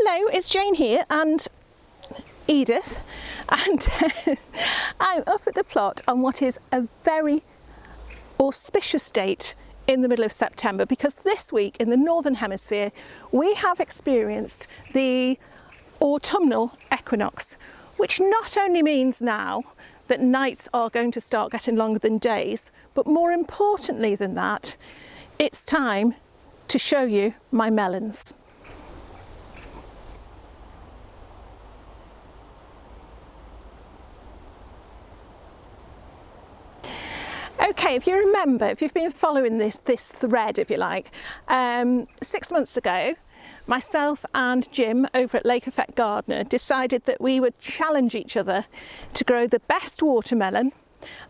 Hello, it's Jane here and Edith, and I'm up at the plot on what is a very auspicious date in the middle of September, because this week in the Northern Hemisphere we have experienced the autumnal equinox, which not only means now that nights are going to start getting longer than days, but more importantly than that, it's time to show you my melons. Okay, if you remember, if you've been following this thread, if you like, 6 months ago, myself and Jim over at Lake Effect Gardener decided that we would challenge each other to grow the best watermelon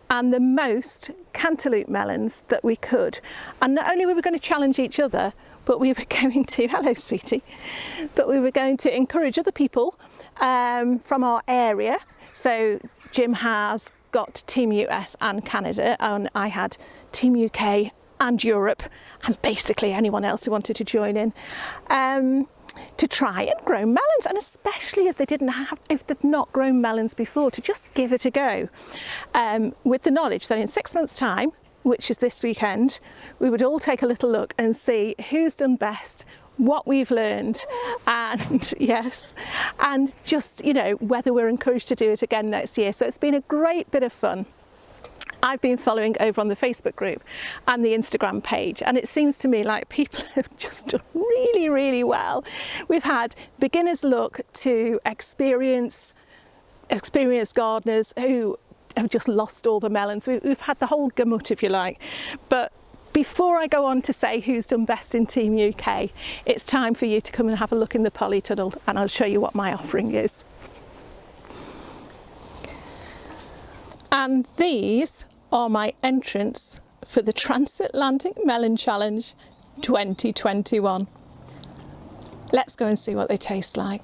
and the most cantaloupe melons that we could. And not only were we going to challenge each other, but we were going to, hello sweetie, but we were going to encourage other people from our area. So Jim has got Team US and Canada, and I had Team UK and Europe, and basically anyone else who wanted to join in, to try and grow melons, and especially if they've not grown melons before, to just give it a go, with the knowledge that in 6 months' time, which is this weekend, we would all take a little look and see who's done best, what we've learned, and yes, and just, you know, whether we're encouraged to do it again next year. So it's been a great bit of fun. I've been following over on the Facebook group and the Instagram page, and it seems to me like people have just done really, really well. We've had beginners look to experienced gardeners who have just lost all the melons. We've had the whole gamut, if you like. But before I go on to say who's done best in Team UK, it's time for you to come and have a look in the polytunnel, and I'll show you what my offering is. And these are my entrants for the Transatlantic Melon Challenge 2021. Let's go and see what they taste like.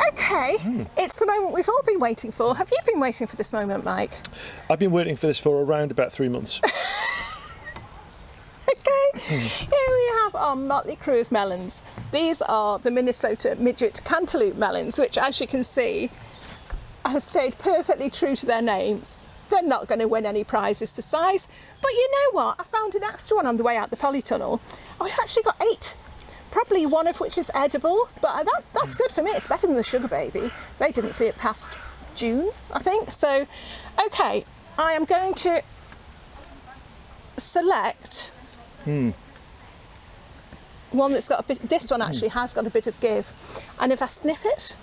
Okay, It's the moment we've all been waiting for. Have you been waiting for this moment, Mike? I've been waiting for this for around about 3 months. Okay, here we have our motley crew of melons. These are the Minnesota midget cantaloupe melons, which, as you can see, have stayed perfectly true to their name. They're not going to win any prizes for size, but you know what? I found an extra one on the way out the polytunnel. Oh, we've actually got 8. Probably one of which is edible, but that's good for me. It's better than the sugar baby. They didn't see it past June, I think. So, okay, I am going to select one that's got a bit. This one actually has got a bit of give, and if I sniff it,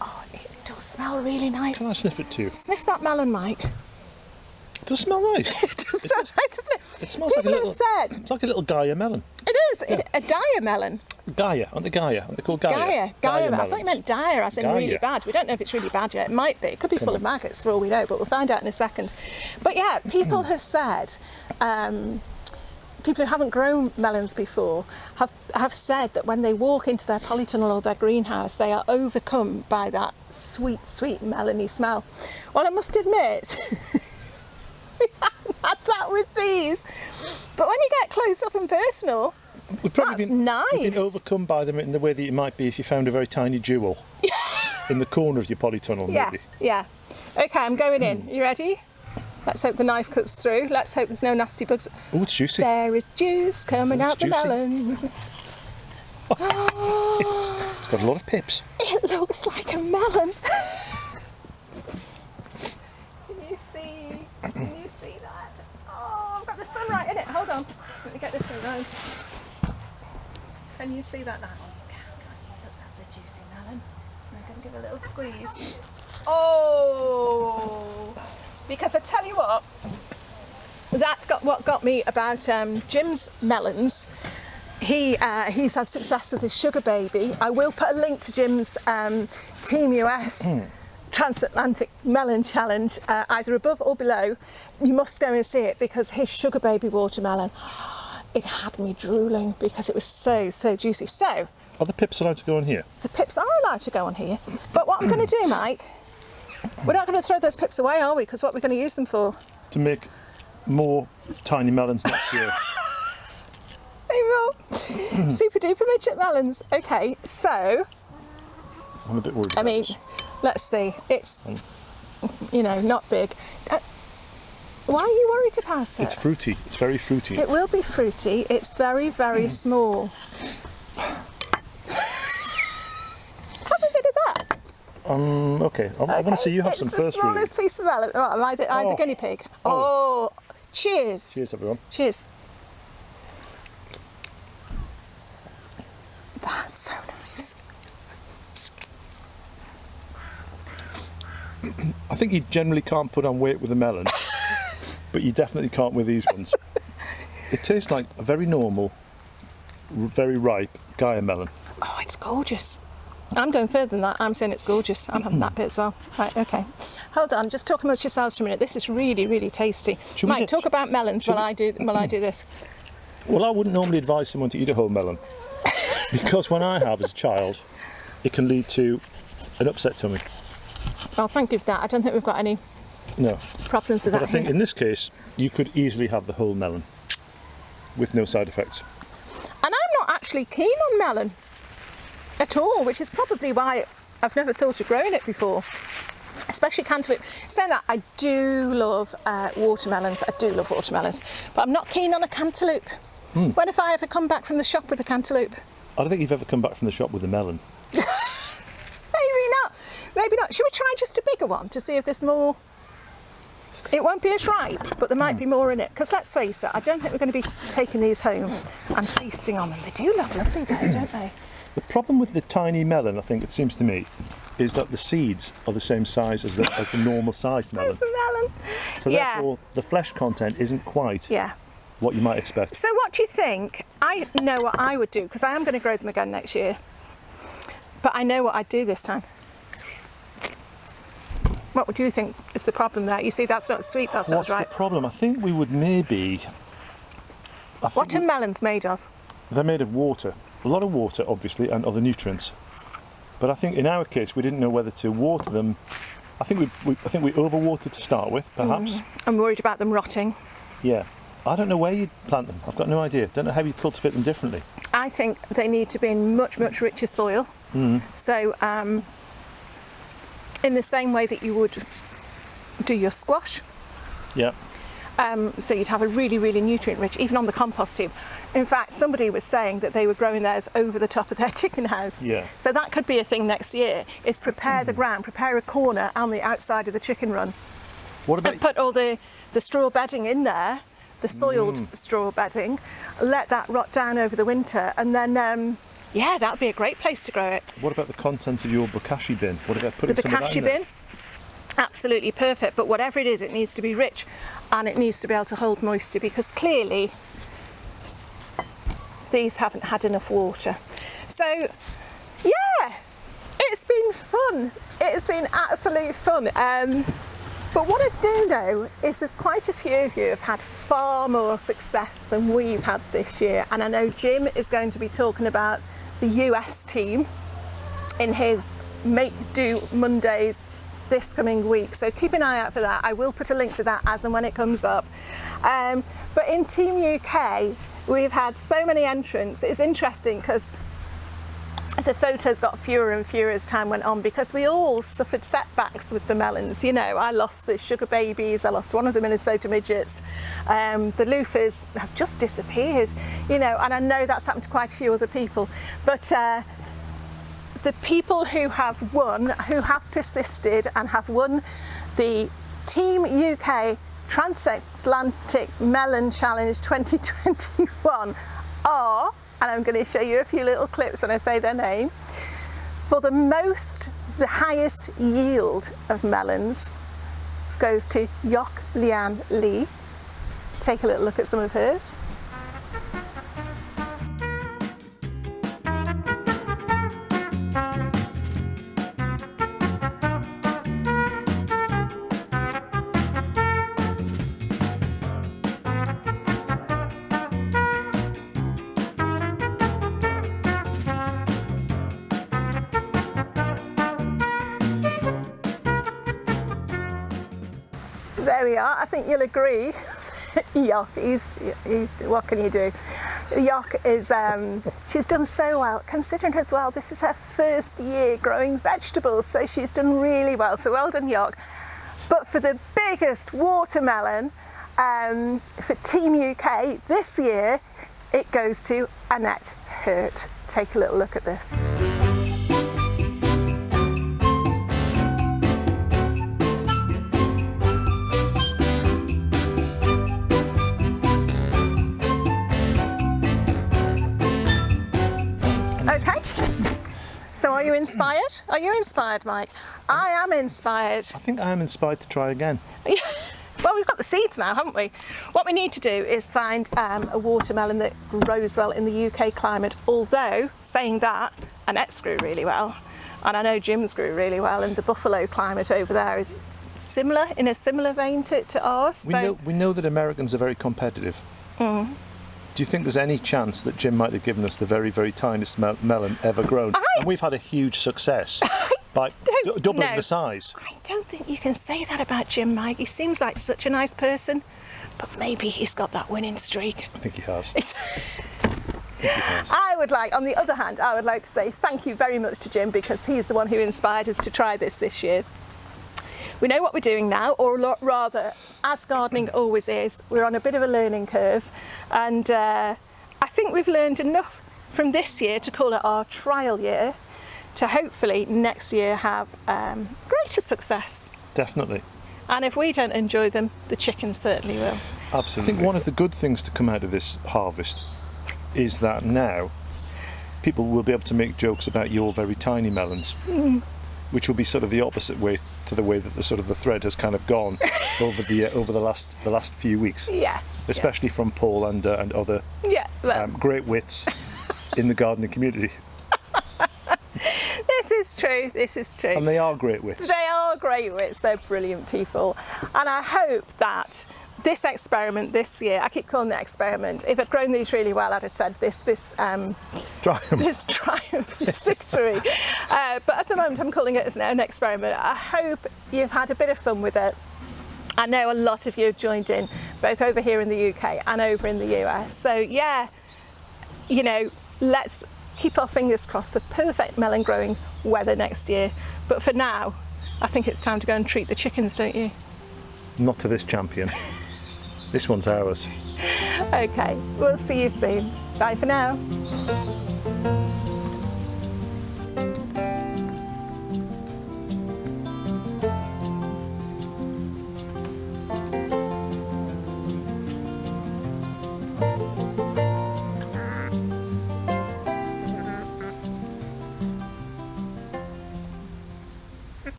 oh, it does smell really nice. Can I sniff it too? Sniff that melon, Mike. It does smell nice. It does smell nice, doesn't it? It smells People like a have said it's like a little Gaia melon. it is a Gaia melon. Gaia, aren't they Gaia? Aren't they called Gaia? Gaia. I thought you meant dire, as in Gaia. really bad. We don't know if it's really bad yet. It might be. It could be full of maggots for all we know, but we'll find out in a second. But yeah, people have said, people who haven't grown melons before have said that when they walk into their polytunnel or their greenhouse, they are overcome by that sweet, sweet melony smell. Well, I must admit, we haven't had that with these. But when you get close up and personal, that's nice. We've been overcome by them in the way that it might be if you found a very tiny jewel in the corner of your polytunnel, maybe. Yeah. Okay, I'm going in. You ready? Let's hope the knife cuts through. Let's hope there's no nasty bugs. Oh, it's juicy. There is juice coming out the melon. It's got a lot of pips. It looks like a melon. Can you see that? Oh, I've got the sunlight in it. Hold on. Let me get this in round. Can you see that now? Look, that's a juicy melon. I'm going to give it a little squeeze. Oh! Because I tell you what, that's what got me about Jim's melons. He's had success with his sugar baby. I will put a link to Jim's Team US Transatlantic Melon Challenge either above or below. You must go and see it, because his sugar baby watermelon, it had me drooling because it was so juicy. So, are the pips allowed to go on here? The pips are allowed to go on here. But what I'm going to do, Mike, we're not going to throw those pips away, are we? Because what we're going to use them for? To make more tiny melons next year. Super duper midget melons. Okay, so I'm a bit worried. I mean, let's see. It's, you know, not big. Why are you worried about it? It's fruity. It's very fruity. It will be fruity. It's very, very small. Have a bit of that. Okay. I want to see you have some first. It's the smallest piece of melon. Oh, am I the guinea pig? Oh, cheers. Cheers, everyone. Cheers. That's so nice. I think you generally can't put on weight with a melon, but you definitely can't with these ones. It tastes like a very normal, very ripe Gaia melon. Oh, it's gorgeous. I'm going further than that. I'm saying it's gorgeous. I'm having that bit as well. Right, okay. Hold on, just talk amongst yourselves for a minute. This is really, really tasty. Mike, talk about melons while I do this. Well, I wouldn't normally advise someone to eat a whole melon, because when I have as a child, it can lead to an upset tummy. Well, thank you for that. I don't think we've got any problems with that. But I think here. in this case, you could easily have the whole melon with no side effects. And I'm not actually keen on melon at all, which is probably why I've never thought of growing it before, especially cantaloupe. Saying that, I do love watermelons. I do love watermelons, but I'm not keen on a cantaloupe. When have I ever come back from the shop with a cantaloupe? I don't think you've ever come back from the shop with a melon. Maybe not. Maybe not. Should we try just a bigger one to see if there's more? It won't be as ripe, but there might be more in it. Because let's face it, I don't think we're going to be taking these home and feasting on them. They do look lovely though, don't they? The problem with the tiny melon, I think it seems to me, is that the seeds are the same size as the normal sized melon. There's the melon. So therefore, the flesh content isn't quite what you might expect. So what do you think? I know what I would do, because I am going to grow them again next year. But I know what I'd do this time. What would you think is the problem there? You see, that's not sweet, that's not right. What's the problem? I think we would maybe... What are melons made of? They're made of water. A lot of water, obviously, and other nutrients. But I think in our case, we didn't know whether to water them. I think we overwatered to start with, perhaps. I'm worried about them rotting. Yeah. I don't know where you'd plant them. I've got no idea. Don't know how you'd cultivate them differently. I think they need to be in much, much richer soil. So, in the same way that you would do your squash. Yeah. So you'd have a really, really nutrient rich, even on the compost heap. In fact, somebody was saying that they were growing theirs over the top of their chicken house. Yeah. So that could be a thing next year, is prepare the ground, prepare a corner on the outside of the chicken run. What about... And put all the straw bedding in there, the soiled straw bedding, let that rot down over the winter, and then, yeah, that would be a great place to grow it. What about the contents of your bokashi bin? What about putting The some of that in bokashi there? bin? Absolutely perfect, but whatever it is, it needs to be rich and it needs to be able to hold moisture, because clearly these haven't had enough water. So yeah, it's been fun. It's been absolute fun. But what I do know is there's quite a few of you have had far more success than we've had this year, and I know Jim is going to be talking about the US team in his Make Do Mondays this coming week, so keep an eye out for that. I will put a link to that as and when it comes up. But in Team UK, we've had so many entrants. It's interesting because the photos got fewer and fewer as time went on, because we all suffered setbacks with the melons. You know, I lost the sugar babies, I lost one of the Minnesota midgets, the loofahs have just disappeared, you know, and I know that's happened to quite a few other people. But the people who have won, who have persisted and have won the Team UK Transatlantic Melon Challenge 2021 are, and I'm going to show you a few little clips when I say their name, for the highest yield of melons goes to Yok Lian Lee. Take a little look at some of hers. There we are. I think you'll agree. Yuck, what can you do? Yock is, she's done so well, considering as well this is her first year growing vegetables, so she's done really well, so well done Yock. But for the biggest watermelon for Team UK this year, it goes to Annette Hurt. Take a little look at this. Okay, so are you inspired? Are you inspired, Mike? I am inspired. I think I am inspired to try again. Well, we've got the seeds now, haven't we? What we need to do is find a watermelon that grows well in the UK climate, although, saying that, Annette's grew really well, and I know Jim's grew really well, and the buffalo climate over there is similar, in a similar vein to ours. We know that Americans are very competitive. Do you think there's any chance that Jim might have given us the very, very tiniest melon ever grown? And we've had a huge success by doubling the size. I don't think you can say that about Jim, Mike. He seems like such a nice person, but maybe he's got that winning streak. I think he has. I would like, on the other hand, I would like to say thank you very much to Jim, because he's the one who inspired us to try this year. We know what we're doing now, or rather, as gardening always is, we're on a bit of a learning curve, and I think we've learned enough from this year to call it our trial year, to hopefully next year have greater success. Definitely. And if we don't enjoy them, the chickens certainly will. Absolutely. I think one of the good things to come out of this harvest is that now people will be able to make jokes about your very tiny melons, which will be sort of the opposite way to the way that the thread has kind of gone over the last few weeks. Yeah. Especially from Paul and other great wits in the gardening community. This is true, this is true. And they are great wits. They are great wits, they're brilliant people. And I hope that this experiment this year, I keep calling it experiment, if I'd grown these really well, I'd have said this triumph, this victory. But at the moment I'm calling it an experiment. I hope you've had a bit of fun with it. I know a lot of you have joined in, both over here in the UK and over in the US. So yeah, you know, let's keep our fingers crossed for perfect melon growing weather next year. But for now, I think it's time to go and treat the chickens, don't you? Not to this champion. This one's ours. Okay, we'll see you soon. Bye for now.